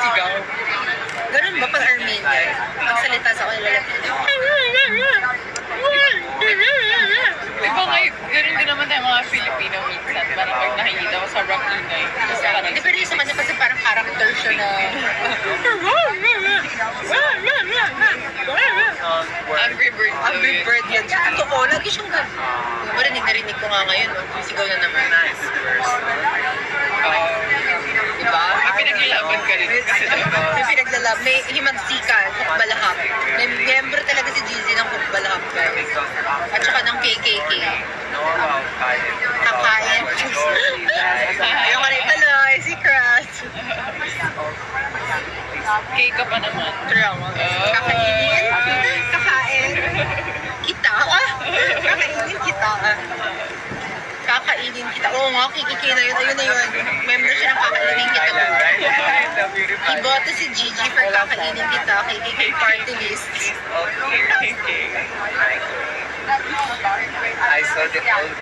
sumisigaw. Ganun ba pag Armenian? Magsalita sa kanila Latino. Diba ngayon, ganun din naman tayo mga Filipino minsan. Parang pag nakikita ko sa rock ingay. Tapos parang, Di pero yung sa kanya kasi parang character siya na... Angry Bird. Angry Bird yan. Totoo, lagi siyang ganun. Marinig na rinig ko nga ngayon. Sigaw na naman. Diba? May pinaglalaban ka rin. May pinaglalab. May himagsikan, Hukbalahap. May member talaga si Jeezy ng Hukbalahap. At saka ng KKK. Kakain. Ayoko na ituloy, si Crush. Cake ka pa naman. Drama. Kakainin. Kakain. Kita. Kakainin kita. Kakainin kita. Oo nga, KKK na yun. Ayun na yun. Member siya ng kakainin kita. Iboto si Gigi for kakainin kita. KKK party list. I saw the old